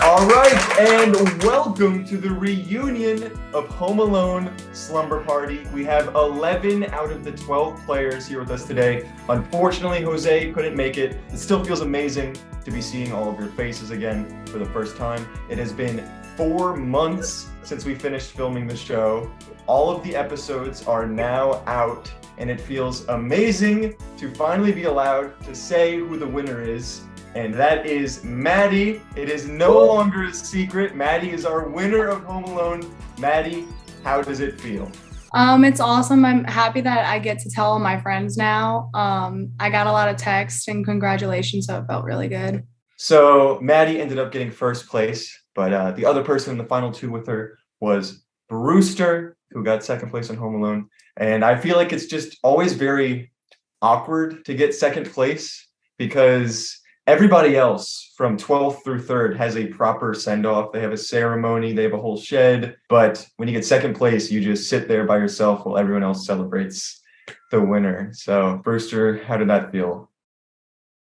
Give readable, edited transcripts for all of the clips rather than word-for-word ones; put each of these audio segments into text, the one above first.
All right, and welcome to the reunion of Home Alone Slumber Party. We have 11 out of the 12 players here with us today. Unfortunately, Jose couldn't make it. It still feels amazing to be seeing all of your faces again for the first time. It has been 4 months since we finished filming the show. All of the episodes are now out, and it feels amazing to finally be allowed to say who the winner is. And that is Maddie. It is no longer a secret. Maddie is our winner of Home Alone. Maddie, how does it feel? It's awesome. I'm happy that I get to tell all my friends now. I got a lot of texts and congratulations, so it felt really good. So Maddie ended up getting first place, but the other person in the final two with her was Brewster, who got second place on Home Alone. And I feel like it's just always very awkward to get second place because everybody else from 12th through 3rd has a proper send-off. They have a ceremony, they have a whole shed. But when you get second place, you just sit there by yourself while everyone else celebrates the winner. So, Brewster, how did that feel?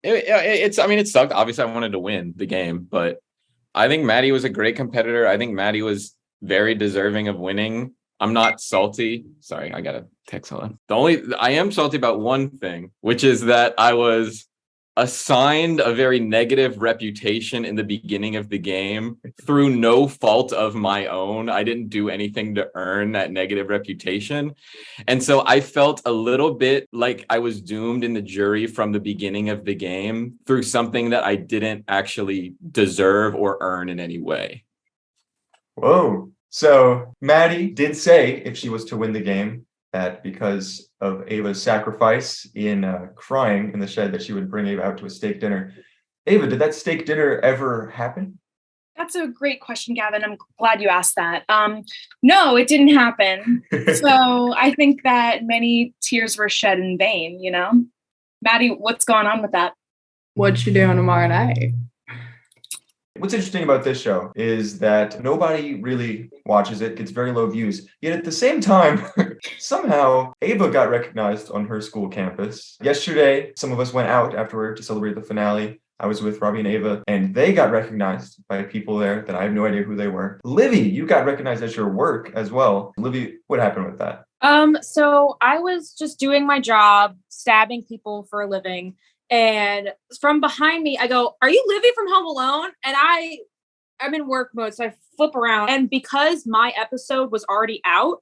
It sucked. Obviously, I wanted to win the game, but I think Maddie was a great competitor. I think Maddie was very deserving of winning. I'm not salty. Sorry, I got a text on. I am salty about one thing, which is that I was assigned a very negative reputation in the beginning of the game through no fault of my own. I didn't do anything to earn that negative reputation. And so I felt a little bit like I was doomed in the jury from the beginning of the game through something that I didn't actually deserve or earn in any way. Whoa. So Maddie did say if she was to win the game, that because of Ava's sacrifice in crying in the shed, that she would bring Ava out to a steak dinner. Ava, did that steak dinner ever happen? That's a great question, Gavin. I'm glad you asked that. No, it didn't happen. So I think that many tears were shed in vain, you know? Maddie, what's going on with that? What you doing tomorrow night? What's interesting about this show is that nobody really watches it, gets very low views. Yet at the same time, somehow Ava got recognized on her school campus. Yesterday, some of us went out afterward to celebrate the finale. I was with Robbie and Ava, and they got recognized by people there that I have no idea who they were. Livy, you got recognized at your work as well. Livy, what happened with that? So I was just doing my job, stabbing people for a living. And from behind me, I go, "Are you Livy from Home Alone?" And I'm in work mode, so I flip around. And because my episode was already out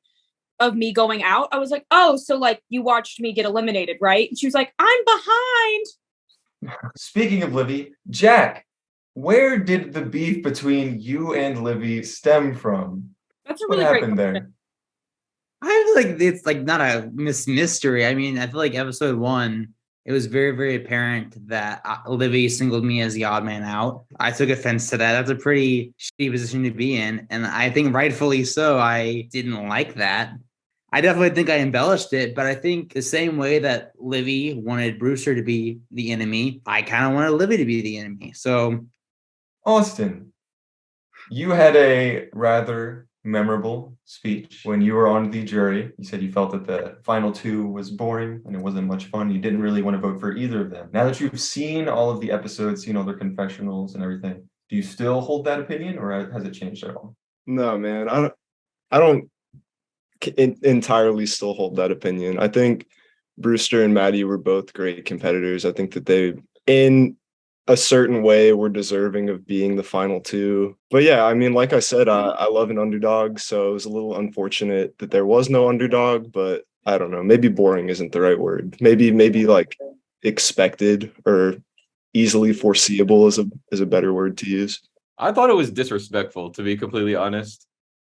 of me going out, I was like, "Oh, so like you watched me get eliminated, right?" And she was like, "I'm behind." Speaking of Livy, Jack, where did the beef between you and Livy stem from? That's a What really great happened question. there? I feel like it's like not a mystery. I mean, I feel like episode 1, it was very, very apparent that Livy singled me as the odd man out. I took offense to that. That's a pretty shitty position to be in. And I think rightfully so. I didn't like that. I definitely think I embellished it, but I think the same way that Livy wanted Brewster to be the enemy, I kind of wanted Livy to be the enemy. So, Austin, you had a rather memorable speech when you were on the jury. You said you felt that the final two was boring and it wasn't much fun. You didn't really want to vote for either of them. Now that you've seen all of the episodes, seen all their confessionals and everything, do you still hold that opinion or has it changed at all? No, man, I don't entirely still hold that opinion. I think Brewster and Maddie were both great competitors. I think that they, in a certain way, were deserving of being the final two. But yeah, I mean, like I said, I love an underdog, so it was a little unfortunate that there was no underdog, but I don't know, maybe boring isn't the right word. Maybe like expected or easily foreseeable is a better word to use. I thought it was disrespectful, to be completely honest.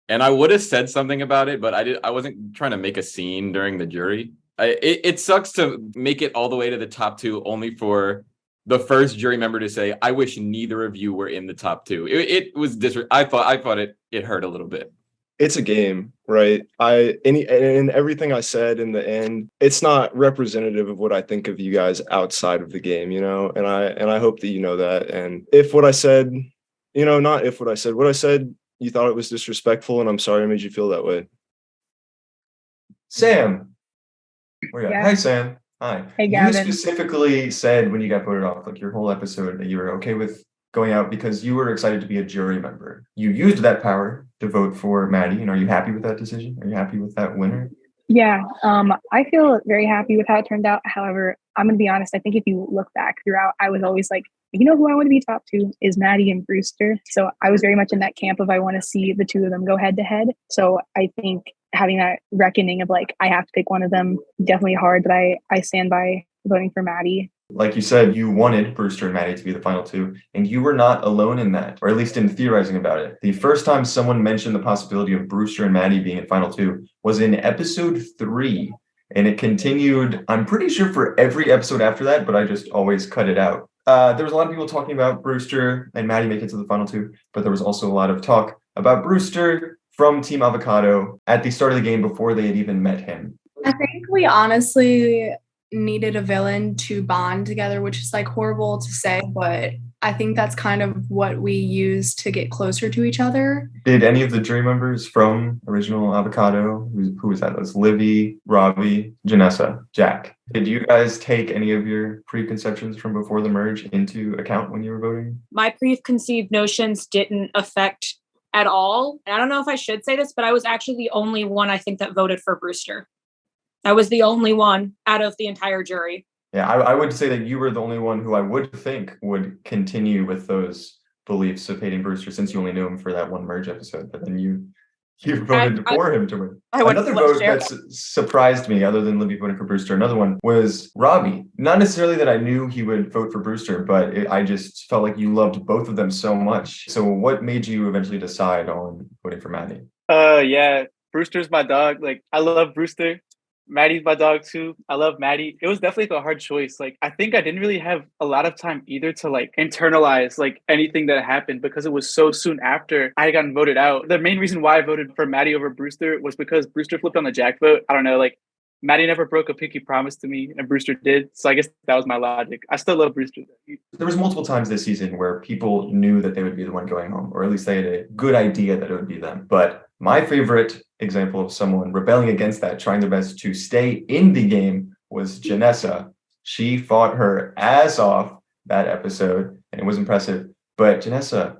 And I would have said something about it, but I wasn't trying to make a scene during the jury. It sucks to make it all the way to the top two only for the first jury member to say, "I wish neither of you were in the top two." It was I thought it hurt a little bit. It's a game, right? And everything I said in the end, it's not representative of what I think of you guys outside of the game, you know. And I hope that you know that. And if what I said, not if what I said, you thought it was disrespectful, and I'm sorry I made you feel that way. Sam, Yeah. Hi, Sam. Hi. Hey, You Gavin. specifically said when you got voted off, like your whole episode, that you were okay with going out because you were excited to be a jury member. You used that power to vote for Maddie, and are you happy with that decision? Are you happy with that winner? Yeah, I feel very happy with how it turned out. However, I'm gonna be honest. I think if you look back throughout, I was always like, you know, who I want to be top two is Maddie and Brewster. So I was very much in that camp of I want to see the two of them go head to head. So I think having that reckoning of like I have to pick one of them definitely hard, but I stand by voting for Maddie. Like you said, you wanted Brewster and Maddie to be the final two, and you were not alone in that, or at least in theorizing about it. The first time someone mentioned the possibility of Brewster and Maddie being in final two was in episode 3, and it continued, I'm pretty sure, for every episode after that, but I just always cut it out. There was a lot of people talking about Brewster and Maddie making it to the final two, but there was also a lot of talk about Brewster from Team Avocado at the start of the game before they had even met him. I think we honestly needed a villain to bond together, which is like horrible to say, but I think that's kind of what we use to get closer to each other. Did any of the jury members from original Avocado, who was that? It was Livy, Robbie, Janessa, Jack. Did you guys take any of your preconceptions from before the merge into account when you were voting? My preconceived notions didn't affect at all. And I don't know if I should say this, but I was actually the only one I think that voted for Brewster. I was the only one out of the entire jury. Yeah, I would say that you were the only one who I would think would continue with those beliefs of hating Brewster, since you only knew him for that one merge episode. But then you voted for him to win. Another vote that surprised me, other than Libby voting for Brewster, another one was Robbie. Not necessarily that I knew he would vote for Brewster, but I just felt like you loved both of them so much. So what made you eventually decide on voting for Maddie? Yeah, Brewster's my dog. Like, I love Brewster. Maddie's my dog too. I love Maddie. It was definitely a hard choice. Like, I think I didn't really have a lot of time either to like internalize like anything that happened, because it was so soon after I had gotten voted out. The main reason why I voted for Maddie over Brewster was because Brewster flipped on the Jack vote. I don't know, like Maddie never broke a pinky promise to me and Brewster did. So I guess that was my logic. I still love Brewster. There was multiple times this season where people knew that they would be the one going home, or at least they had a good idea that it would be them. But my favorite example of someone rebelling against that, trying their best to stay in the game, was Janessa. She fought her ass off that episode, and it was impressive. But Janessa,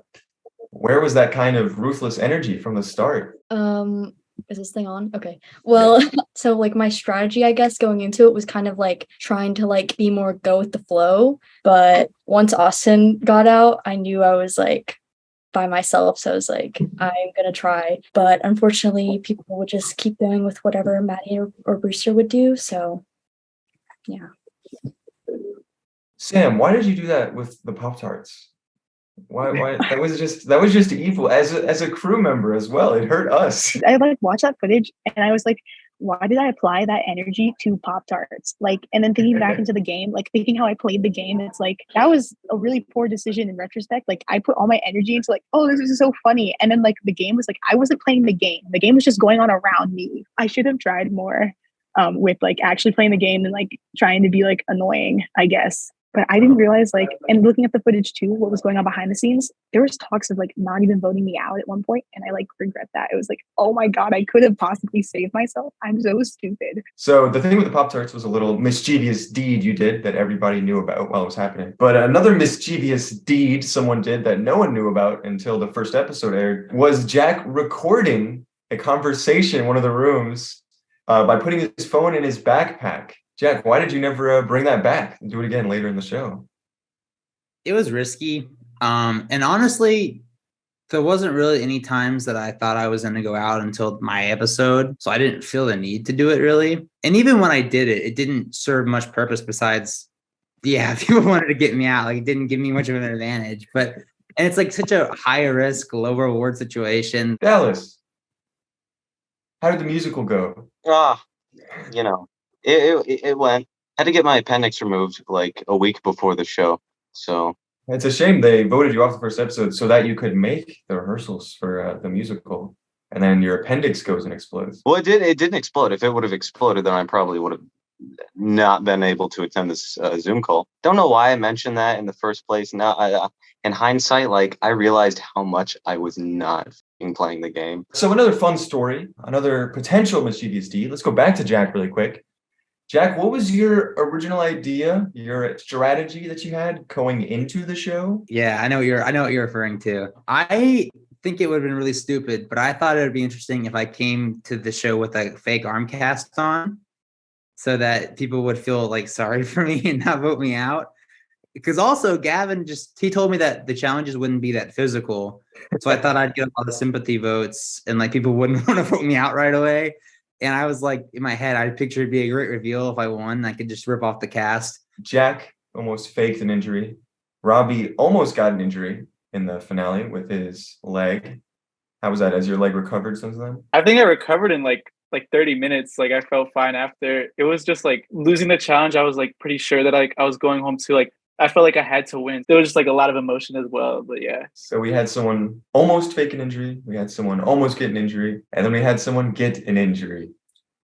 where was that kind of ruthless energy from the start? Is this thing on? Okay. Well, so like my strategy, I guess, going into it was kind of like trying to like be more go with the flow. But once Austin got out, I knew I was like by myself. So I was like, I'm going to try. But unfortunately, people would just keep going with whatever Maddie or Brewster would do. So, yeah. Sam, why did you do that with the Pop-Tarts? Why that was just evil as a crew member as well. It hurt us. I like watched that footage and I was like, why did I apply that energy to Pop-Tarts? Like, and then thinking back into the game, like thinking how I played the game, it's like that was a really poor decision in retrospect. Like I put all my energy into like, oh, this is so funny. And then like the game was like, I wasn't playing the game. The game was just going on around me. I should have tried more with like actually playing the game and like trying to be like annoying, I guess. But I didn't realize, like, and looking at the footage too, what was going on behind the scenes, there was talks of like not even voting me out at one point, and I like regret that. It was like, oh my God, I could have possibly saved myself. I'm so stupid. So the thing with the Pop-Tarts was a little mischievous deed you did that everybody knew about while it was happening. But another mischievous deed someone did that no one knew about until the first episode aired was Jack recording a conversation in one of the rooms by putting his phone in his backpack. Jack, why did you never bring that back and do it again later in the show? It was risky. And honestly, there wasn't really any times that I thought I was going to go out until my episode. So I didn't feel the need to do it really. And even when I did it, it didn't serve much purpose besides, yeah, people wanted to get me out. Like it didn't give me much of an advantage. But, and it's like such a high risk, low reward situation. Dallas, how did the musical go? You know. It went. I had to get my appendix removed like a week before the show. So it's a shame they voted you off the first episode so that you could make the rehearsals for the musical, and then your appendix goes and explodes. Well, it didn't explode. If it would have exploded, then I probably would have not been able to attend this Zoom call. Don't know why I mentioned that in the first place. Now, in hindsight, like I realized how much I was not playing the game. So another fun story, another potential mischievous deed. Let's go back to Jack really quick. Jack, what was your original idea, your strategy that you had going into the show? Yeah, I know what you're referring to. I think it would have been really stupid, but I thought it would be interesting if I came to the show with a fake arm cast on, so that people would feel like sorry for me and not vote me out. Because also Gavin he told me that the challenges wouldn't be that physical. So I thought I'd get all the sympathy votes and like people wouldn't want to vote me out right away. And I was like, in my head, I pictured it'd be a great reveal if I won. I could just rip off the cast. Jack almost faked an injury. Robbie almost got an injury in the finale with his leg. How was that? Has your leg recovered since then? I think I recovered in like 30 minutes. Like I felt fine after. It was just like losing the challenge. I was like pretty sure that like I was going home to like I felt like I had to win. There was just like a lot of emotion as well. But yeah. So we had someone almost fake an injury. We had someone almost get an injury. And then we had someone get an injury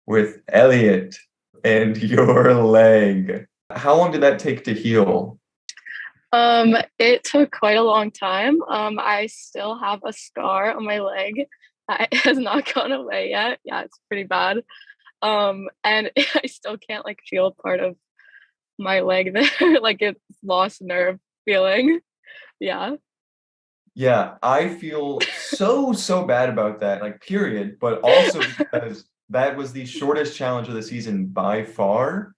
with Elliot and your leg. How long did that take to heal? It took quite a long time. I still have a scar on my leg. It has not gone away yet. Yeah, it's pretty bad. And I still can't like feel part of my leg there. Like it's lost nerve feeling. Yeah. Yeah, I feel so bad about that, like period, but also because that was the shortest challenge of the season by far.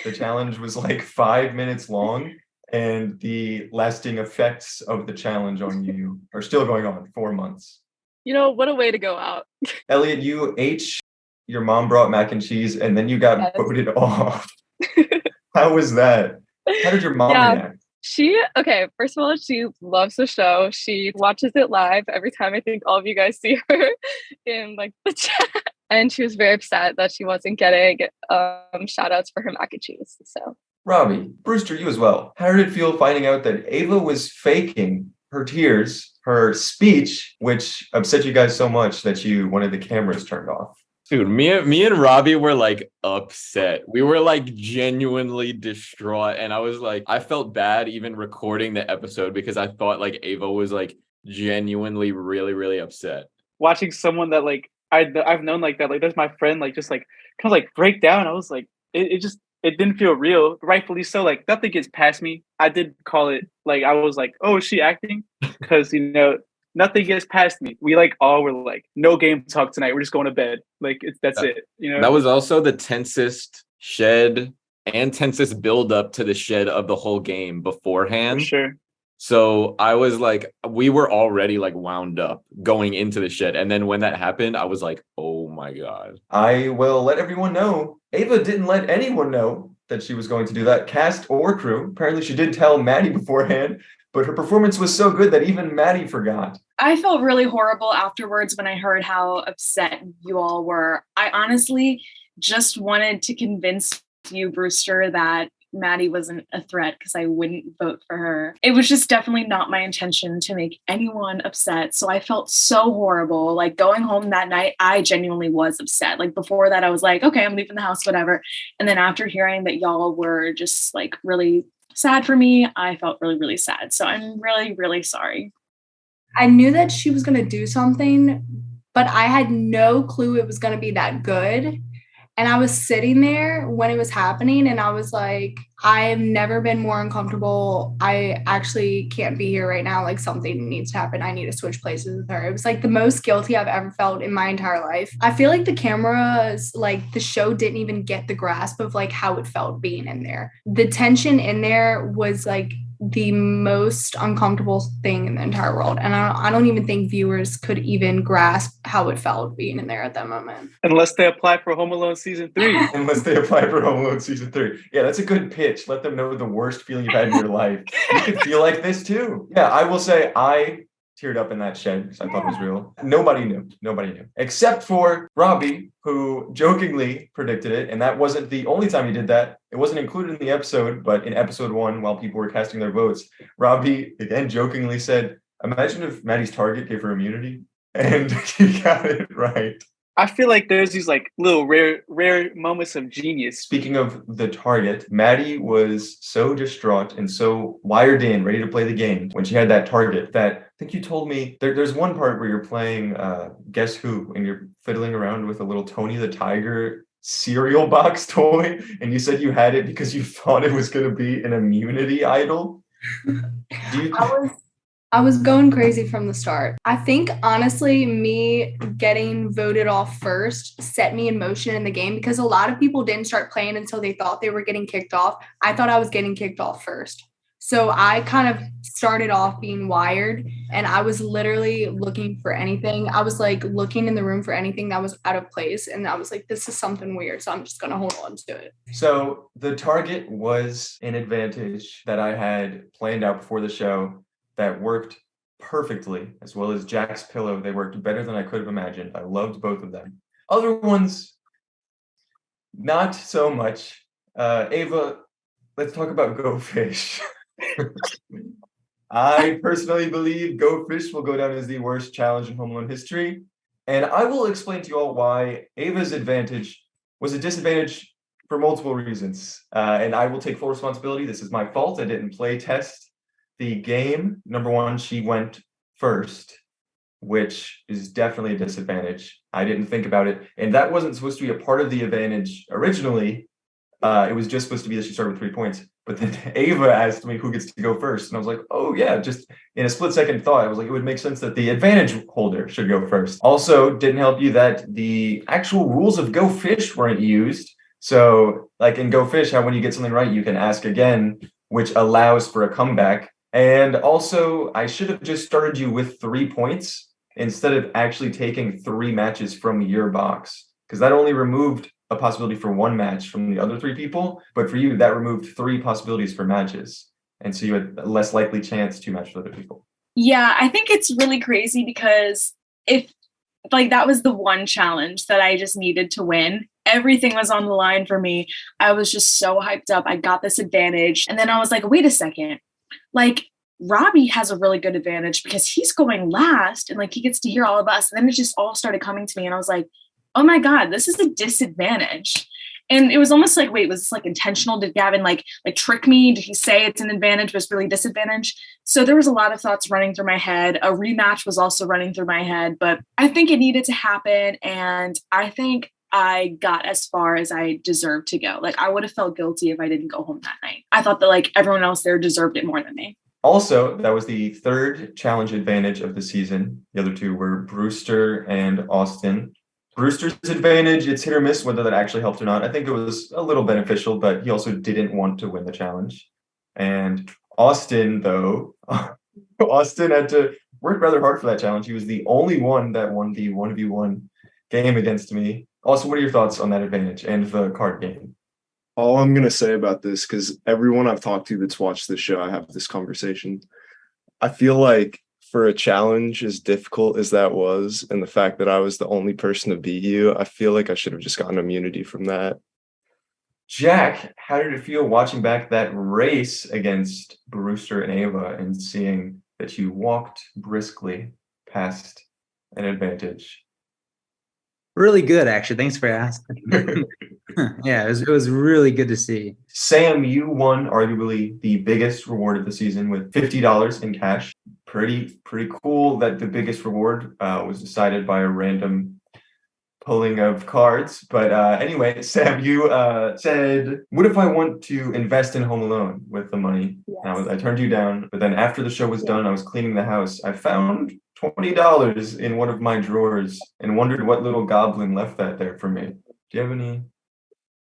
The challenge was like 5 minutes long, and the lasting effects of the challenge on you are still going on 4 months. You know, what a way to go out. Elliot, your mom brought mac and cheese, and then you got Yes. voted off. How was that? How did your mom Yeah. react? Okay, first of all, she loves the show. She watches it live every time. I think all of you guys see her in like the chat. And she was very upset that she wasn't getting shout outs for her mac and cheese. So Robbie, Brewster, you as well. How did it feel finding out that Ava was faking her tears, her speech, which upset you guys so much that you wanted the cameras turned off? Dude, me and Robbie were like upset. We were like genuinely distraught. And I was like, I felt bad even recording the episode because I thought like Ava was like genuinely really, really upset. Watching someone that like I've known like that, like there's my friend like just like kind of like break down. I was like, it didn't feel real. Rightfully so. Like nothing gets past me. I did call it like I was like, oh, is she acting? Because nothing gets past me. We like all were like, no game talk tonight. We're just going to bed. Like that's it. That was also the tensest shed and tensest build up to the shed of the whole game beforehand. For sure. So I was like, we were already like wound up going into the shed. And then when that happened, I was like, oh my God. I will let everyone know. Ava didn't let anyone know that she was going to do that, cast or crew. Apparently she did tell Maddie beforehand, but her performance was so good that even Maddie forgot. I felt really horrible afterwards when I heard how upset you all were. I honestly just wanted to convince you, Brewster, that Maddie wasn't a threat because I wouldn't vote for her. It was just definitely not my intention to make anyone upset. So I felt so horrible. Like going home that night, I genuinely was upset. Like before that, I was like, okay, I'm leaving the house, whatever. And then after hearing that y'all were just like really sad for me, I felt really, really sad. So I'm really, really sorry. I knew that she was going to do something, but I had no clue it was going to be that good. And I was sitting there when it was happening and I was like, I've never been more uncomfortable. I actually can't be here right now. Like something needs to happen. I need to switch places with her. It was like the most guilty I've ever felt in my entire life. I feel like the cameras, like the show didn't even get the grasp of like how it felt being in there. The tension in there was like the most uncomfortable thing in the entire world. And I don't even think viewers could even grasp how it felt being in there at that moment. Unless they apply for Home Alone season 3. Unless they apply for Home Alone season 3. Yeah, that's a good pitch. Let them know the worst feeling you've had in your life. You could feel like this too. Yeah, I will say I teared up in that shed because I thought it was real. Nobody knew. Except for Robbie, who jokingly predicted it. And that wasn't the only time he did that. It wasn't included in the episode, but in episode 1, while people were casting their votes, Robbie again jokingly said, imagine if Maddie's target gave her immunity. And he got it right. I feel like there's these like little rare moments of genius. Speaking of the target, Maddie was so distraught and so wired in, ready to play the game when she had that target that I think you told me there's one part where you're playing Guess Who and you're fiddling around with a little Tony the Tiger cereal box toy, and you said you had it because you thought it was going to be an immunity idol. I was going crazy from the start. I think honestly, me getting voted off first set me in motion in the game because a lot of people didn't start playing until they thought they were getting kicked off. I thought I was getting kicked off first. So I kind of started off being wired, and I was literally looking for anything. I was like looking in the room for anything that was out of place. And I was like, this is something weird. So I'm just going to hold on to it. So the target was an advantage that I had planned out before the show that worked perfectly, as well as Jack's pillow. They worked better than I could have imagined. I loved both of them. Other ones, not so much. Ava, let's talk about Go Fish. I personally believe Go Fish will go down as the worst challenge in Home Alone history. And I will explain to you all why Ava's advantage was a disadvantage for multiple reasons. And I will take full responsibility. This is my fault. I didn't play test the game. Number one, she went first, which is definitely a disadvantage. I didn't think about it. And that wasn't supposed to be a part of the advantage originally. It was just supposed to be that she started with 3 points. But then Ava asked me who gets to go first. And I was like, oh, yeah, just in a split second thought, I was like, it would make sense that the advantage holder should go first. Also, didn't help you that the actual rules of Go Fish weren't used. So like in Go Fish, how when you get something right, you can ask again, which allows for a comeback. And also, I should have just started you with 3 points instead of actually taking 3 matches from your box, because that only removed a possibility for 1 match from the other 3 people. But for you, that removed 3 possibilities for matches. And so you had a less likely chance to match with other people. Yeah, I think it's really crazy because if like that was the one challenge that I just needed to win. Everything was on the line for me. I was just so hyped up. I got this advantage. And then I was like, wait a second. Like Robbie has a really good advantage because he's going last and like he gets to hear all of us. And then it just all started coming to me. And I was like, oh my God, this is a disadvantage. And it was almost like, wait, was this like intentional? Did Gavin like trick me? Did he say it's an advantage, but it's really disadvantage? So there was a lot of thoughts running through my head. A rematch was also running through my head, but I think it needed to happen. And I think I got as far as I deserved to go. Like I would have felt guilty if I didn't go home that night. I thought that like everyone else there deserved it more than me. Also, that was the 3rd challenge advantage of the season. The other 2 were Brewster and Austin. Brewster's advantage, it's hit or miss whether that actually helped or not. I think it was a little beneficial, but he also didn't want to win the challenge. And Austin, though, Austin had to work rather hard for that challenge. He was the only one that won the 1v1 game against me. Also, what are your thoughts on that advantage and the card game? All I'm going to say about this, because everyone I've talked to that's watched this show, I have this conversation. I feel like for a challenge as difficult as that was, and the fact that I was the only person to beat you, I feel like I should have just gotten immunity from that. Jack, how did it feel watching back that race against Brewster and Ava and seeing that you walked briskly past an advantage? Really good, actually. Thanks for asking. Yeah, it was really good to see. Sam, you won arguably the biggest reward of the season with $50 in cash. Pretty cool that the biggest reward was decided by a random pulling of cards. But anyway, Sam, you said, what if I want to invest in Home Alone with the money? Yes. I turned you down, but then after the show was done, I was cleaning the house. I found $20 in one of my drawers and wondered what little goblin left that there for me. Do you have any?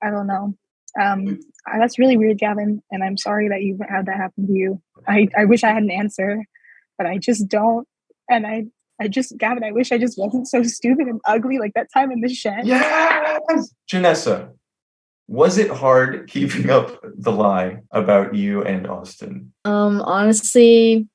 I don't know. That's really weird, Gavin, and I'm sorry that you had that happen to you. I wish I had an answer, but I just don't. And I just, Gavin, I wish I just wasn't so stupid and ugly like that time in the shed. Yes! Janessa, was it hard keeping up the lie about you and Austin? Honestly,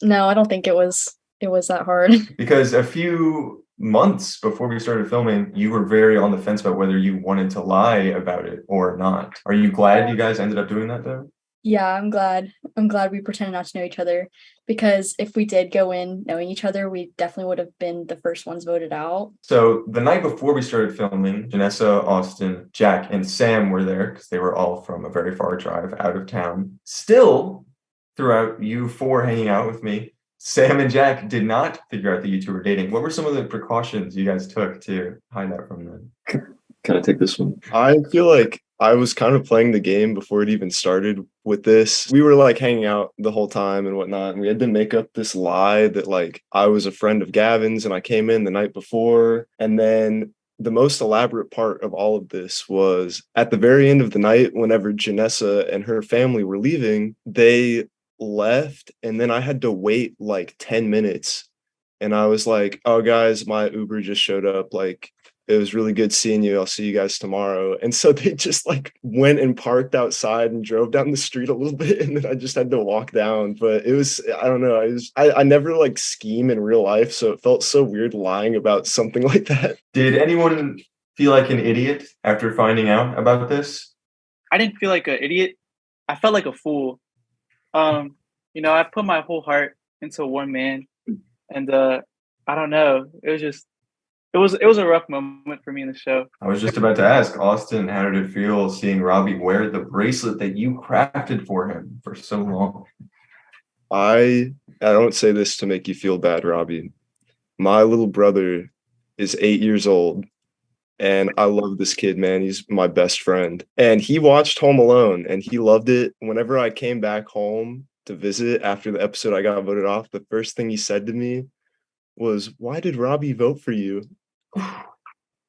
no, I don't think it was that hard. Because a few months before we started filming, you were very on the fence about whether you wanted to lie about it or not. Are you glad you guys ended up doing that though? Yeah, I'm glad we pretended not to know each other, because if we did go in knowing each other, we definitely would have been the first ones voted out. So the night before we started filming, Janessa, Austin, Jack, and Sam were there because they were all from a very far drive out of town. Still, throughout you 4 hanging out with me, Sam and Jack did not figure out that you 2 were dating. What were some of the precautions you guys took to hide that from them? Can I take this one? I feel like I was kind of playing the game before it even started with this. We were like hanging out the whole time and whatnot, and we had to make up this lie that like I was a friend of Gavin's and I came in the night before. And then the most elaborate part of all of this was at the very end of the night, whenever Janessa and her family were leaving, they left, and then I had to wait like 10 minutes. And I was like, oh, guys, my Uber just showed up. Like, it was really good seeing you. I'll see you guys tomorrow. And so they just like went and parked outside and drove down the street a little bit. And then I just had to walk down. But it was, I don't know. I never like scheme in real life. So it felt so weird lying about something like that. Did anyone feel like an idiot after finding out about this? I didn't feel like an idiot. I felt like a fool. I put my whole heart into one man, and I don't know. It was a rough moment for me in the show. I was just about to ask, Austin, how did it feel seeing Robbie wear the bracelet that you crafted for him for so long? I don't say this to make you feel bad, Robbie. My little brother is 8 years old, and I love this kid, man. He's my best friend. And he watched Home Alone, and he loved it. Whenever I came back home to visit after the episode I got voted off, the first thing he said to me was, "Why did Robbie vote for you?"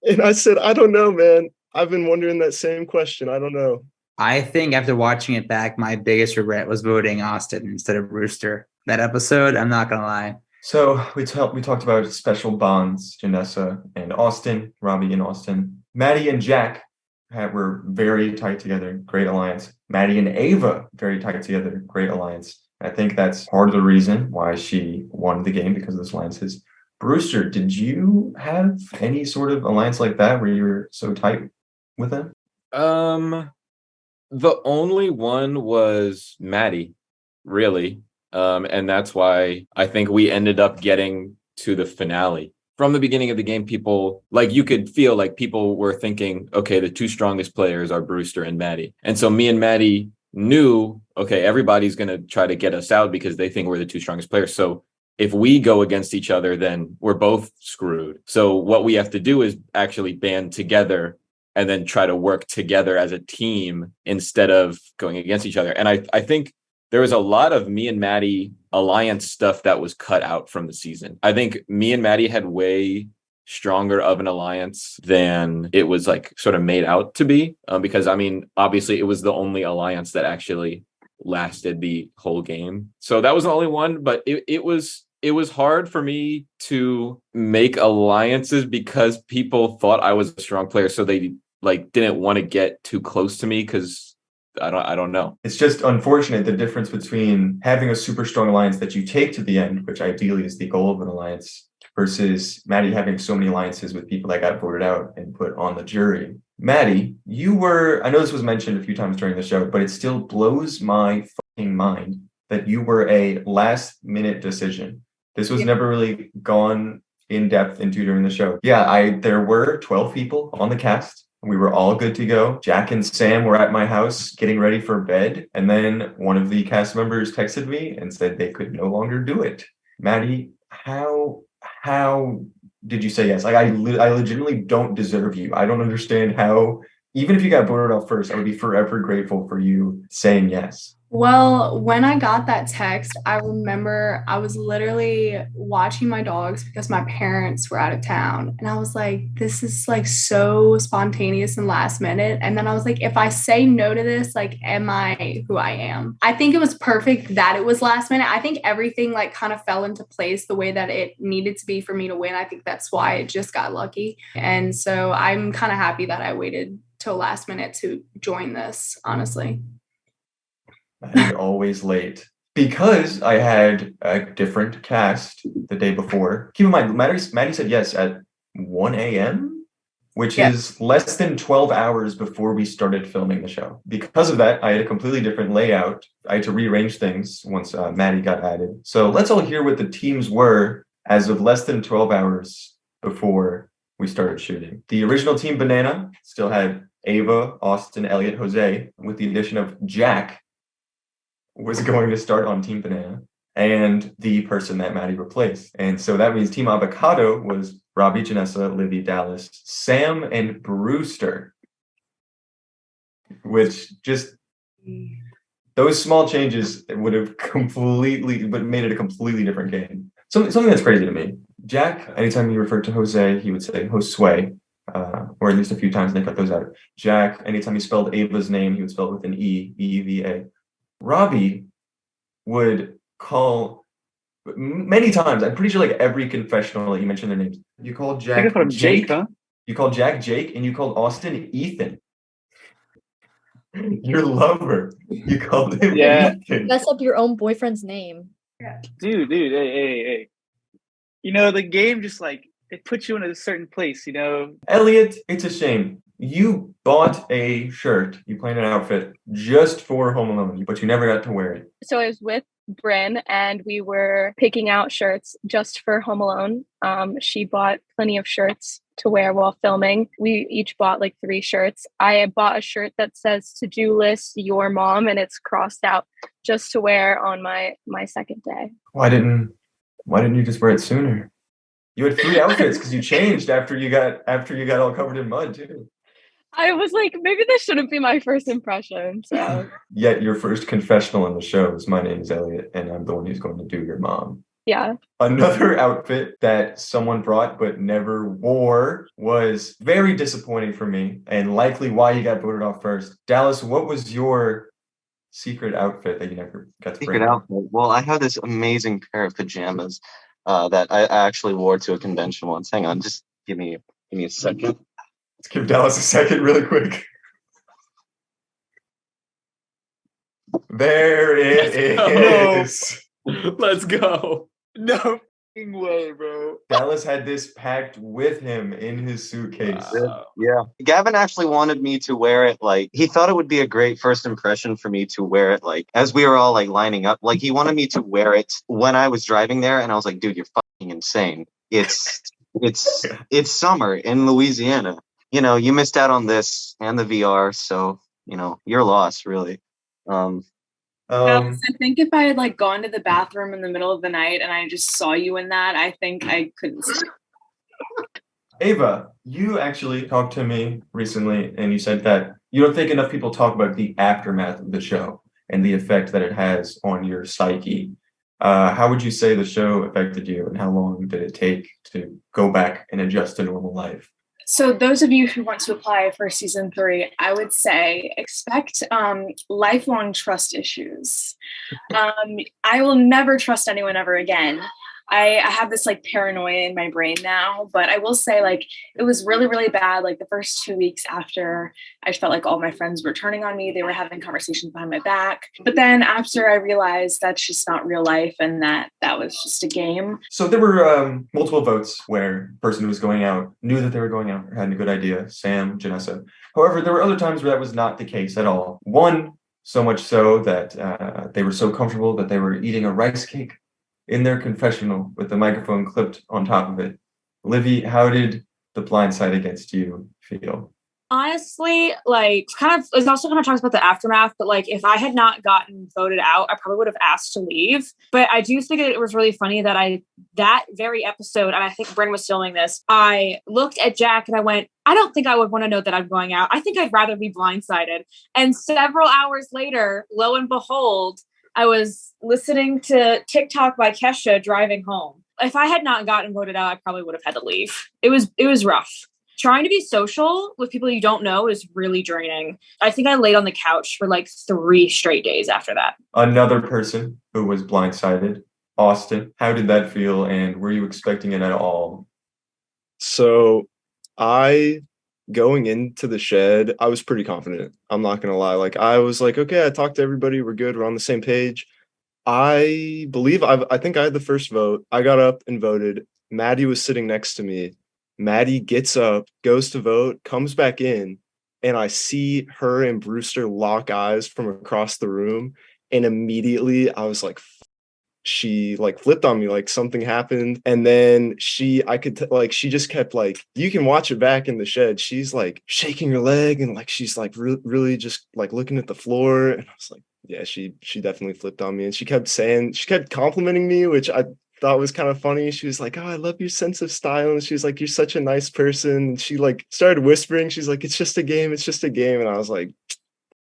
And I said, "I don't know, man. I've been wondering that same question. I don't know." I think after watching it back, my biggest regret was voting Austin instead of Brewster. That episode, I'm not going to lie. So we talked about special bonds, Janessa and Austin, Robbie and Austin. Maddie and Jack were very tight together, great alliance. Maddie and Ava, very tight together, great alliance. I think that's part of the reason why she won the game, because of those alliances. Brewster, did you have any sort of alliance like that where you were so tight with them? The only one was Maddie, really. And that's why I think we ended up getting to the finale. From the beginning of the game, people, like, you could feel like people were thinking, okay, the two strongest players are Brewster and Maddie. And so me and Maddie knew, okay, everybody's going to try to get us out because they think we're the two strongest players. So if we go against each other, then we're both screwed. So what we have to do is actually band together and then try to work together as a team instead of going against each other. And I think there was a lot of me and Maddie alliance stuff that was cut out from the season. I think me and Maddie had way stronger of an alliance than it was like sort of made out to be. Because I mean, obviously it was the only alliance that actually lasted the whole game. So that was the only one, but it was hard for me to make alliances because people thought I was a strong player. So they like didn't want to get too close to me because I don't know. It's just unfortunate, the difference between having a super strong alliance that you take to the end, which ideally is the goal of an alliance, versus Maddie having so many alliances with people that got voted out and put on the jury. Maddie, I know this was mentioned a few times during the show, but it still blows my fucking mind that you were a last minute decision. This was never really gone in depth into during the show. Yeah, there were 12 people on the cast. We were all good to go. Jack and Sam were at my house getting ready for bed. And then one of the cast members texted me and said they could no longer do it. Maddie, how did you say yes? Like, I legitimately don't deserve you. I don't understand how, even if you got voted off first, I would be forever grateful for you saying yes. Well, when I got that text, I remember I was literally watching my dogs because my parents were out of town. And I was like, this is like so spontaneous and last minute. And then I was like, if I say no to this, like, am I who I am? I think it was perfect that it was last minute. I think everything like kind of fell into place the way that it needed to be for me to win. I think that's why it just got lucky. And so I'm kind of happy that I waited till last minute to join this, honestly. And always late because I had a different cast the day before. Keep in mind, Maddie said yes at 1 a.m., which is less than 12 hours before we started filming the show. Because of that, I had a completely different layout. I had to rearrange things once Maddie got added. So let's all hear what the teams were as of less than 12 hours before we started shooting. The original Team Banana still had Ava, Austin, Elliot, Jose, with the addition of Jack, was going to start on Team Banana, and the person that Maddie replaced. And so that means Team Avocado was Robbie, Janessa, Livy, Dallas, Sam, and Brewster. Which just those small changes would have made it a completely different game. Something that's crazy to me. Jack, anytime he referred to Jose, he would say Josue, or at least a few times, and they cut those out. Jack, anytime he spelled Ava's name, he would spell it with an E, E-V-A. Robbie would call many times, I'm pretty sure like every confessional that you mentioned their names. You called Jack Jake, huh? you called Jack Jake, and you called Austin Ethan. Your lover. You called him Ethan. Mess up your own boyfriend's name. Dude, hey. You know, the game just like, it puts you in a certain place, you know? Elliot, it's a shame. You bought a shirt, you planned an outfit just for Home Alone, but you never got to wear it. So I was with Bryn and we were picking out shirts just for Home Alone. She bought plenty of shirts to wear while filming. We each bought like 3 shirts. I bought a shirt that says to-do list your mom, and it's crossed out, just to wear on my second day. Why didn't you just wear it sooner? You had 3 outfits because you changed after you got all covered in mud too. I was like, maybe this shouldn't be my first impression. So Yet your first confessional in the show is, my name is Elliot and I'm the one who's going to do your mom. yeah. Another outfit that someone brought but never wore was very disappointing for me, and likely why you got voted off first. Dallas, what was your secret outfit that you never got to bring? Secret outfit. Well, I have this amazing pair of pajamas that I actually wore to a convention once. Hang on, just give me a second. Let's give Dallas a second really quick. There it is. Let's go. No way, bro. Dallas had this packed with him in his suitcase. Yeah. Gavin actually wanted me to wear it, like, he thought it would be a great first impression for me to wear it, like, as we were all like lining up. Like, he wanted me to wear it when I was driving there, and I was like, dude, you're fucking insane. It's summer in Louisiana. You know, you missed out on this and the VR, so, you know, your loss, really. I think if I had like gone to the bathroom in the middle of the night and I just saw you in that, I think I couldn't sleep. Ava, you actually talked to me recently and you said that you don't think enough people talk about the aftermath of the show and the effect that it has on your psyche. How would you say the show affected you, and how long did it take to go back and adjust to normal life? So those of you who want to apply for season 3, I would say expect lifelong trust issues. I will never trust anyone ever again. I have this like paranoia in my brain now, but I will say like it was really, really bad. Like the first 2 weeks after, I felt like all my friends were turning on me. They were having conversations behind my back. But then after I realized that's just not real life and that was just a game. So there were multiple votes where the person who was going out knew that they were going out or had a good idea, Sam, Janessa. However, there were other times where that was not the case at all. One, so much so that they were so comfortable that they were eating a rice cake in their confessional with the microphone clipped on top of it. Livy, how did the blind side against you feel? Honestly, like it also kind of talks about the aftermath, but like if I had not gotten voted out, I probably would have asked to leave. But I do think it was really funny that that very episode, and I think Bryn was filming this, I looked at Jack and I went, I don't think I would want to know that I'm going out. I think I'd rather be blindsided. And several hours later, lo and behold, I was listening to TikTok by Kesha driving home. If I had not gotten voted out, I probably would have had to leave. It was rough. Trying to be social with people you don't know is really draining. I think I laid on the couch for like 3 straight days after that. Another person who was blindsided, Austin, how did that feel, and were you expecting it at all? So going into the shed, I was pretty confident. I'm not going to lie. Like, I was like, okay, I talked to everybody. We're good. We're on the same page. I think I had the first vote. I got up and voted. Maddie was sitting next to me. Maddie gets up, goes to vote, comes back in, and I see her and Brewster lock eyes from across the room. And immediately I was like, she like flipped on me, like something happened. And then she just kept like, you can watch it back in the shed. She's like shaking her leg and like, she's like really just like looking at the floor. And I was like, yeah, she definitely flipped on me. And she kept complimenting me, which I thought was kind of funny. She was like, "Oh, I love your sense of style," and she was like, "You're such a nice person." And she like started whispering. She's like, "It's just a game. It's just a game." And I was like,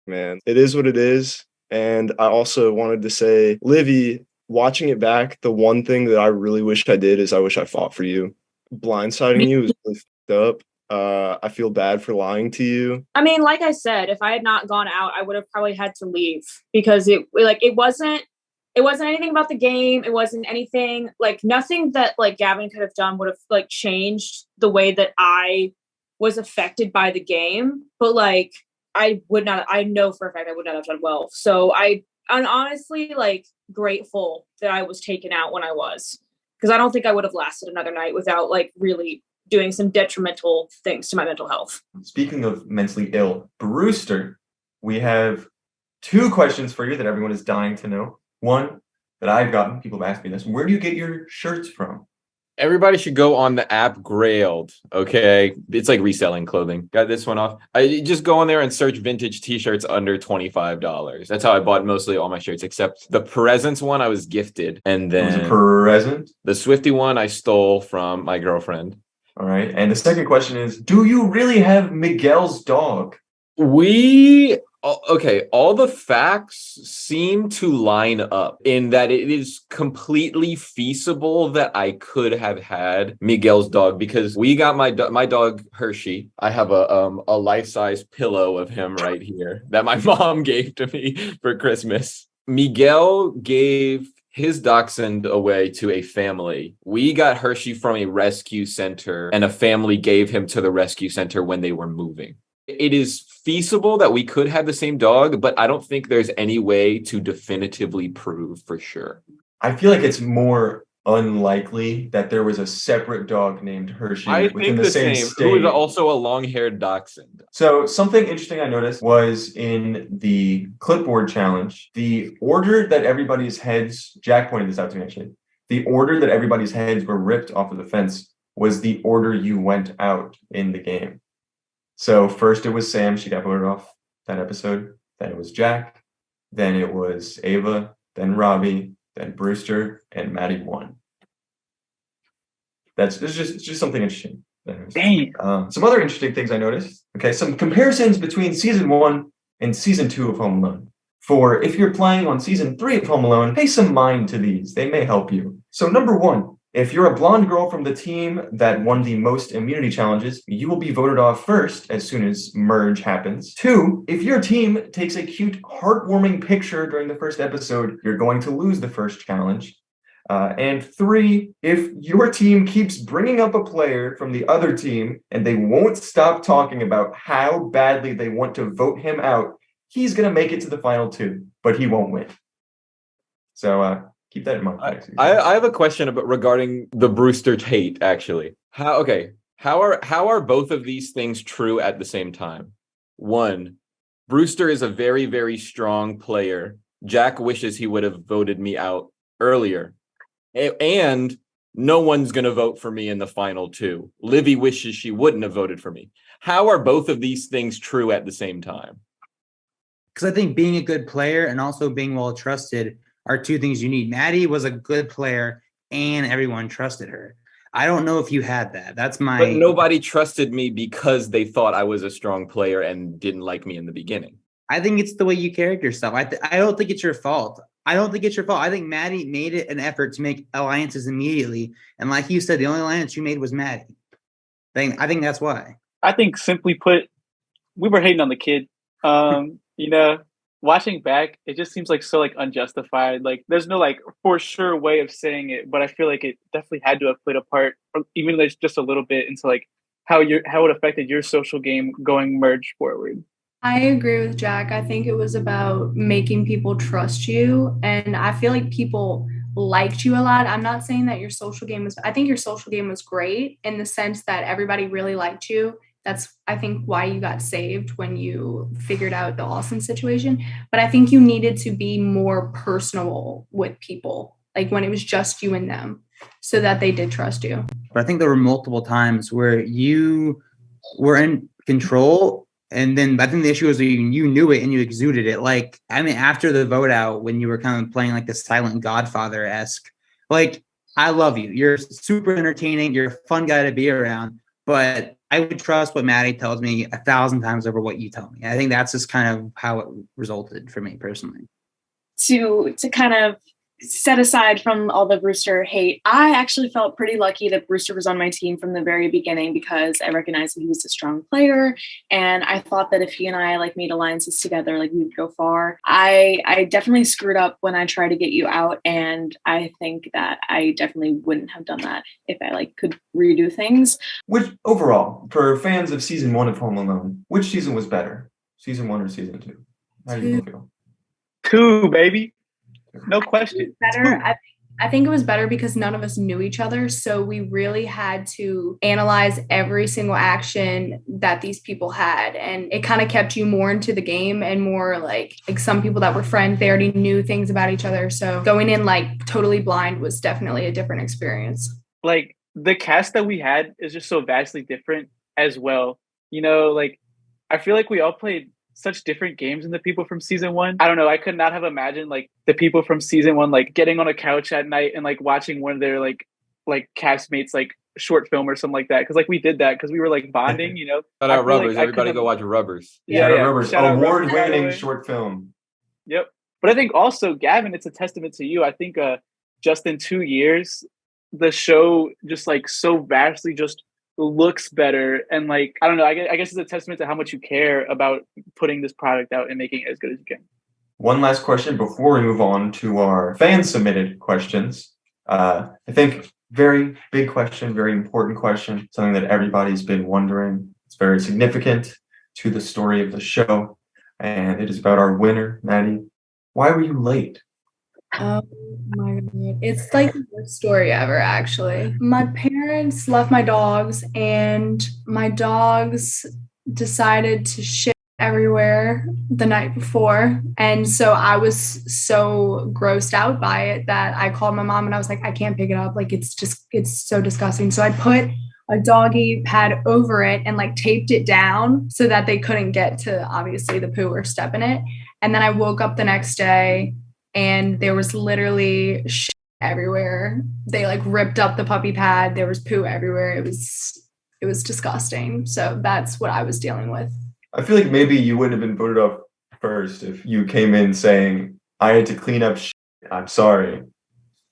"Man, it is what it is." And I also wanted to say, Livy, watching it back, the one thing that I really wish I did is I wish I fought for you. Blindsiding you is really fucked up. I feel bad for lying to you. I mean, like I said, if I had not gone out, I would have probably had to leave because it wasn't anything about the game. It wasn't anything like nothing that like Gavin could have done would have like changed the way that I was affected by the game. But like I know for a fact I would not have done well. So I'm honestly like grateful that I was taken out when I was, because I don't think I would have lasted another night without like really doing some detrimental things to my mental health. Speaking of mentally ill, Brewster, we have 2 questions for you that everyone is dying to know. One that I've gotten, people have asked me this: where do you get your shirts from? Everybody should go on the app Grailed, okay? It's like reselling clothing. Got this one off. I just go on there and search vintage t-shirts under $25. That's how I bought mostly all my shirts, except the Presents one I was gifted. And then It was a present? The Swifty one I stole from my girlfriend. All right. And the second question is, do you really have Miguel's dog? Okay, all the facts seem to line up in that it is completely feasible that I could have had Miguel's dog, because we got my dog Hershey. I have a life-size pillow of him right here that my mom gave to me for Christmas. Miguel gave his dachshund away to a family. We got Hershey from a rescue center, and a family gave him to the rescue center when they were moving. It is feasible that we could have the same dog, but I don't think there's any way to definitively prove for sure. I feel like it's more unlikely that there was a separate dog named Hershey within the same state. Who is also a long-haired dachshund. So something interesting I noticed was in the clipboard challenge, the order that everybody's heads, Jack pointed this out to me actually, the order that everybody's heads were ripped off of the fence was the order you went out in the game. So first it was Sam, she got voted off that episode. Then it was Jack. Then it was Ava. Then Robbie. Then Brewster, and Maddie won. It's just something interesting. Dang. Some other interesting things I noticed. Okay, some comparisons between season 1 and season 2 of Home Alone. For if you're playing on season 3 of Home Alone, pay some mind to these. They may help you. So number 1, if you're a blonde girl from the team that won the most immunity challenges, you will be voted off first as soon as merge happens. 2, if your team takes a cute, heartwarming picture during the first episode, you're going to lose the first challenge. And 3, if your team keeps bringing up a player from the other team and they won't stop talking about how badly they want to vote him out, he's going to make it to the final 2, but he won't win. So, keep that in mind. I have a question regarding the Brewster hate, actually. How are both of these things true at the same time? 1, Brewster is a very, very strong player. Jack wishes he would have voted me out earlier. And no one's going to vote for me in the final 2. Livy wishes she wouldn't have voted for me. How are both of these things true at the same time? Because I think being a good player and also being well trusted are 2 things you need. Maddie was a good player and everyone trusted her. I don't know if you had that. But nobody trusted me because they thought I was a strong player and didn't like me in the beginning. I think it's the way you carry yourself. I don't think it's your fault. I think Maddie made it an effort to make alliances immediately. And like you said, the only alliance you made was Maddie. I think that's why. I think simply put, we were hating on the kid. Watching back, it just seems like so like unjustified. Like there's no like for sure way of saying it, but I feel like it definitely had to have played a part, even though it's just a little bit, into like how it affected your social game going merge forward. I agree with Jack. I think it was about making people trust you, and I feel like people liked you a lot. I'm not saying that your social game was. I think your social game was great in the sense that everybody really liked you. That's, I think, why you got saved when you figured out the Austin situation. But I think you needed to be more personal with people, like when it was just you and them, so that they did trust you. But I think there were multiple times where you were in control. And then I think the issue was that you knew it and you exuded it. Like, I mean, after the vote out, when you were kind of playing like the silent Godfather-esque, like I love you. You're super entertaining. You're a fun guy to be around. But I would trust what Maddie tells me 1,000 times over what you tell me. I think that's just kind of how it resulted for me personally. To kind of set aside from all the Brewster hate, I actually felt pretty lucky that Brewster was on my team from the very beginning because I recognized that he was a strong player, and I thought that if he and I like made alliances together, like we would go far. I definitely screwed up when I tried to get you out, and I think that I definitely wouldn't have done that if I like could redo things. Which overall, for fans of season 1 of Home Alone, which season was better? Season 1 or season 2? How do you feel? 2, baby. No question. Better. I think it was better because none of us knew each other. So we really had to analyze every single action that these people had. And it kind of kept you more into the game and more like some people that were friends, they already knew things about each other. So going in like totally blind was definitely a different experience. Like the cast that we had is just so vastly different as well. You know, like I feel like we all played such different games than the people from season 1. I don't know. I could not have imagined like the people from season 1 like getting on a couch at night and like watching one of their like castmates like short film or something like that. Because like we did that because we were like bonding. You know. Shout out Rubbers. Everybody go watch Rubbers. Yeah, Rubbers. Rubbers, award-winning short film. Yep. But I think also Gavin, it's a testament to you. I think just in 2 years, the show just like so vastly just looks better, and like I don't know, I guess it's a testament to how much you care about putting this product out and making it as good as you can. One last question before we move on to our fan submitted questions. I think very big question, very important question, something that everybody's been wondering. It's very significant to the story of the show, and it is about our winner, Maddie. Why were you late? Oh my God. It's like the worst story ever, actually. My parents left my dogs, and my dogs decided to shit everywhere the night before. And so I was so grossed out by it that I called my mom and I was like, I can't pick it up. Like, it's so disgusting. So I put a doggy pad over it and like taped it down so that they couldn't get to obviously the poo or step in it. And then I woke up the next day and there was literally shit everywhere. They like ripped up the puppy pad. There was poo everywhere. It was disgusting. So that's what I was dealing with. I feel like maybe you wouldn't have been voted off first if you came in saying, I had to clean up shit. I'm sorry.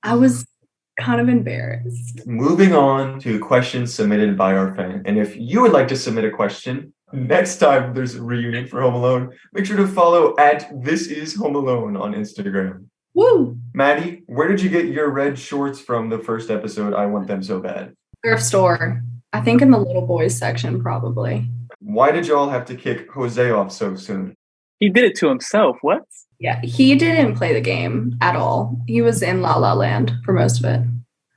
I was kind of embarrassed. Moving on to questions submitted by our fan. And if you would like to submit a question, next time there's a reunion for Home Alone, make sure to follow @ThisIsHomeAlone on Instagram. Woo! Maddie, where did you get your red shorts from the first episode? I want them so bad. Thrift store. I think in the little boys section, probably. Why did y'all have to kick Jose off so soon? He did it to himself. What? Yeah, he didn't play the game at all. He was in La La Land for most of it.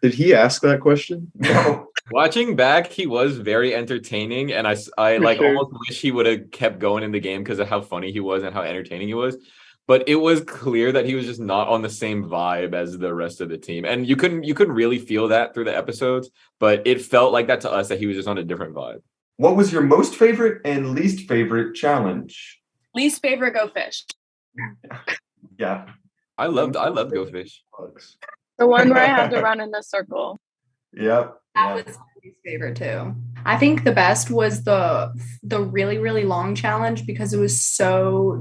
Did he ask that question? No. Watching back, he was very entertaining, and I like sure. almost wish he would have kept going in the game because of how funny he was and how entertaining he was. But it was clear that he was just not on the same vibe as the rest of the team, and you couldn't really feel that through the episodes. But it felt like that to us, that he was just on a different vibe. What was your most favorite and least favorite challenge? Least favorite, go fish. Yeah. I loved Go Fish. The one where I had to run in a circle. Yep. That was my least favorite too. I think the best was the really, really long challenge because it was so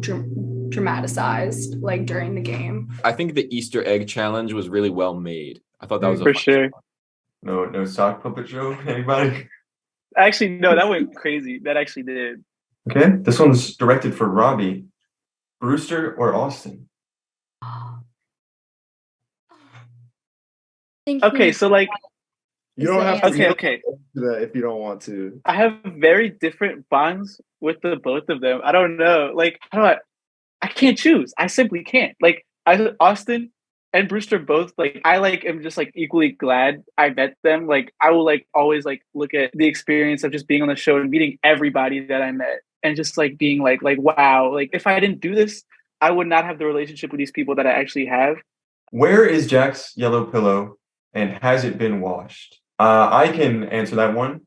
dramatized like during the game. I think the Easter egg challenge was really well made. I thought that was For sure. No sock puppet show. Anybody? Actually, no, that went crazy. That actually did. Okay. This one's directed for Robbie. Brewster or Austin? Okay, so like You don't have to okay. do that if you don't want to. I have very different bonds with the both of them. I don't know. Like, how do I can't choose. I simply can't. Like, Austin and Brewster both, like, I like am just like equally glad I met them. Like, I will like always like look at the experience of just being on the show and meeting everybody that I met and just like being like wow, like if I didn't do this, I would not have the relationship with these people that I actually have. Where is Jack's yellow pillow and has it been washed? I can answer that one.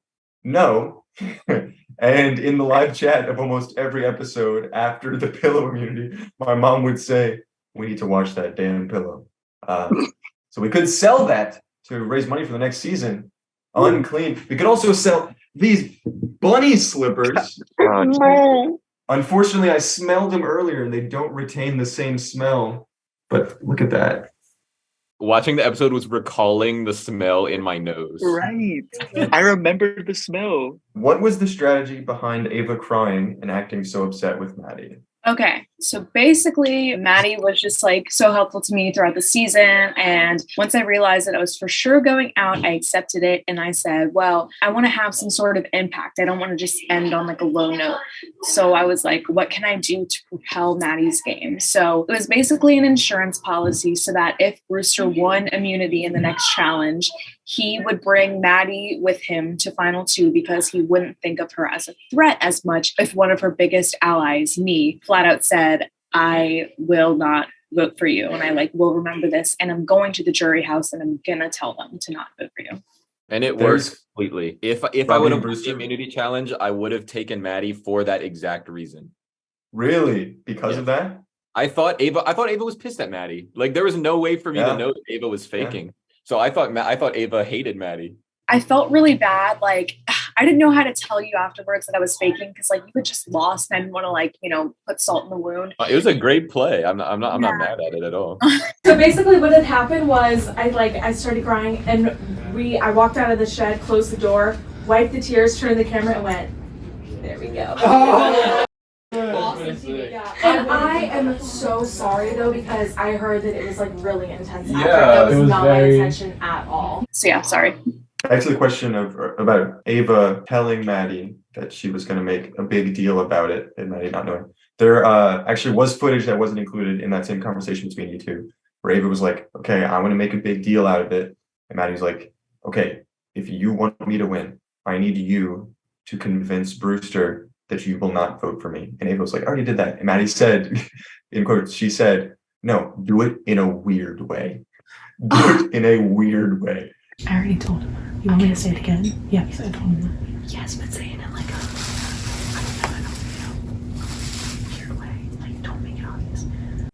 No. And in the live chat of almost every episode after the pillow immunity, my mom would say, we need to wash that damn pillow. So we could sell that to raise money for the next season. Unclean. We could also sell these bunny slippers. Unfortunately, I smelled them earlier and they don't retain the same smell. But look at that. Watching the episode was recalling the smell in my nose. Right. I remember the smell. What was the strategy behind Ava crying and acting so upset with Maddie? Okay, so basically, Maddie was just like so helpful to me throughout the season. And once I realized that I was for sure going out, I accepted it. And I said, well, I want to have some sort of impact. I don't want to just end on like a low note. So I was like, what can I do to propel Maddie's game? So it was basically an insurance policy so that if Brewster won immunity in the next challenge, he would bring Maddie with him to final two because he wouldn't think of her as a threat as much if one of her biggest allies, me, flat out said, I will not vote for you. And I will remember this. And I'm going to the jury house and I'm going to tell them to not vote for you. And it works completely. If I would have won the immunity challenge, I would have taken Maddie for that exact reason. Really? Because of that? I thought Ava was pissed at Maddie. Like there was no way for me to know that Ava was faking. So I thought Ava hated Maddie. I felt really bad. Like I didn't know how to tell you afterwards that I was faking because you had just lost and I didn't want to put salt in the wound. It was a great play. I'm not mad at it at all. So basically what had happened was I started crying and I walked out of the shed, closed the door, wiped the tears, turned the camera and went, there we go. Awesome TV, yeah. And I am so sorry though because I heard that it was really intense. That was not my intention at all. So yeah, sorry. Back to the question about Ava telling Maddie that she was going to make a big deal about it and Maddie not knowing. There actually was footage that wasn't included in that same conversation between you two, where Ava was like, okay, I want to make a big deal out of it. And Maddie was like, okay, if you want me to win, I need you to convince Brewster that you will not vote for me. And Ava was like, I already did that. And Maddie said, in quotes, she said, no, do it in a weird way. Do it in a weird way. I already told him. You want me to say it again? Yeah, because I told him. Yes, but saying it like weird way. Don't make it obvious.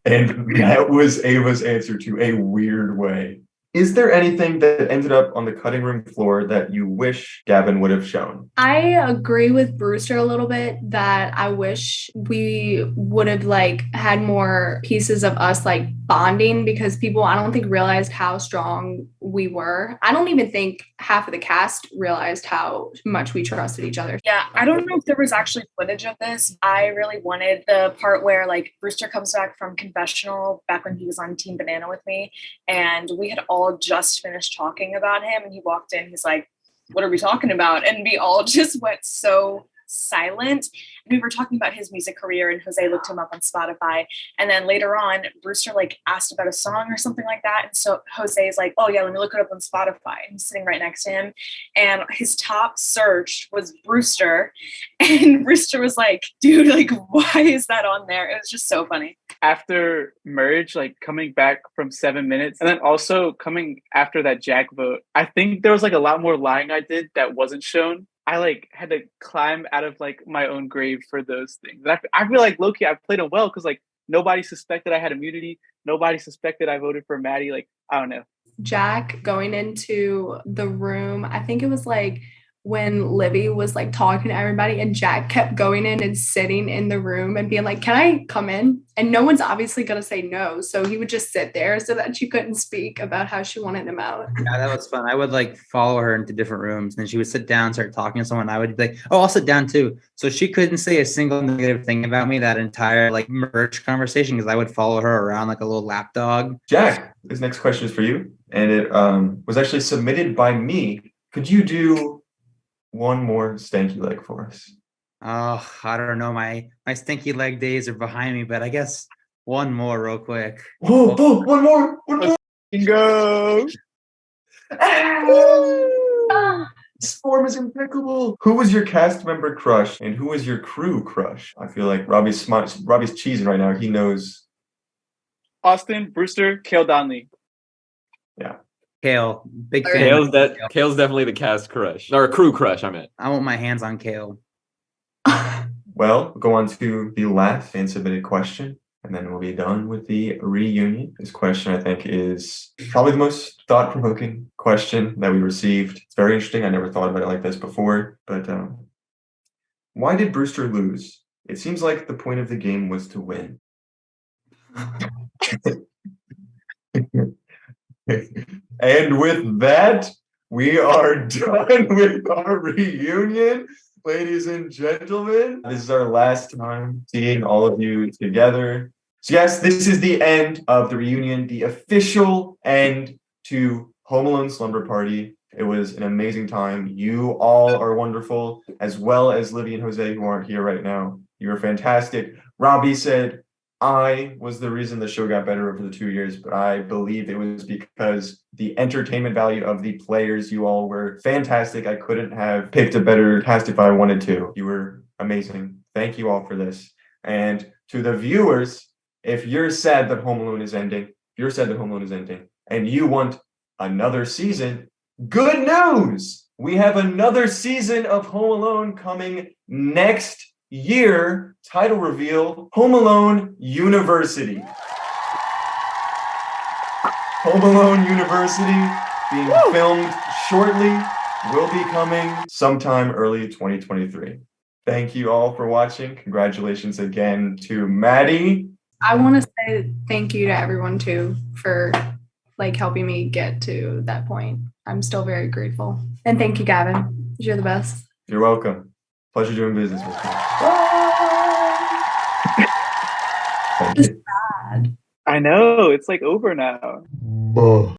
And that was Ava's answer to a weird way. Is there anything that ended up on the cutting room floor that you wish Gavin would have shown? I agree with Brewster a little bit that I wish we would have had more pieces of us bonding because people I don't think realized how strong we were. I don't even think half of the cast realized how much we trusted each other. Yeah, I don't know if there was actually footage of this. I really wanted the part where Brewster comes back from confessional back when he was on Team Banana with me and we had all just finished talking about him and he walked in, he's like, what are we talking about? And we all just went so silent. We were talking about his music career and Jose looked him up on Spotify. And then later on, Brewster asked about a song or something like that. And so Jose is like, oh yeah, let me look it up on Spotify. And he's sitting right next to him. And his top search was Brewster. And Brewster was like, dude, why is that on there? It was just so funny. After merge, coming back from 7 minutes, and then also coming after that Jack vote, I think there was a lot more lying I did that wasn't shown. I had to climb out of my own grave for those things. And I feel like low-key I played them well because nobody suspected I had immunity. Nobody suspected I voted for Maddie. I don't know. Jack going into the room, I think it was when Libby was talking to everybody and Jack kept going in and sitting in the room and being like, can I come in? And no one's obviously going to say no. So he would just sit there so that she couldn't speak about how she wanted him out. Yeah, that was fun. I would follow her into different rooms and she would sit down, start talking to someone. I would be like, oh, I'll sit down too. So she couldn't say a single negative thing about me that entire merch conversation because I would follow her around like a little lapdog. Jack, this next question is for you. And it was actually submitted by me. Could you do one more stanky leg for us? Oh, I don't know. My stinky leg days are behind me, but I guess one more real quick. Oh, one more. Go. This form is impeccable. Who was your cast member crush and who was your crew crush? I feel like Robbie's cheesing right now. He knows. Austin, Brewster, Kale Donnelly. Yeah. Kale, big fan. Kale's definitely the cast crush or crew crush. I meant. I want my hands on Kale. Well, go on to the last fan submitted question. and then we'll be done with the reunion. This question, I think, is probably the most thought-provoking question that we received. It's very interesting. I never thought about it like this before, but why did Brewster lose? It seems like the point of the game was to win. And with that, we are done with our reunion. Ladies and gentlemen, this is our last time seeing all of you together. So yes, this is the end of the reunion, the official end to Home Alone Slumber Party. It was an amazing time. You all are wonderful, as well as Livy and Jose, who aren't here right now. You were fantastic. Robbie said, I was the reason the show got better over the 2 years, but I believe it was because the entertainment value of the players, you all were fantastic. I couldn't have picked a better cast if I wanted to. You were amazing. Thank you all for this. And to the viewers, if you're sad that Home Alone is ending, and you want another season, good news! We have another season of Home Alone coming next year. Title reveal, Home Alone University. Home Alone University being filmed shortly, will be coming sometime early 2023. Thank you all for watching. Congratulations again to Maddie. I want to say thank you to everyone too for helping me get to that point. I'm still very grateful. And thank you, Gavin. You're the best. You're welcome. Pleasure doing business with you. I know, it's like over now.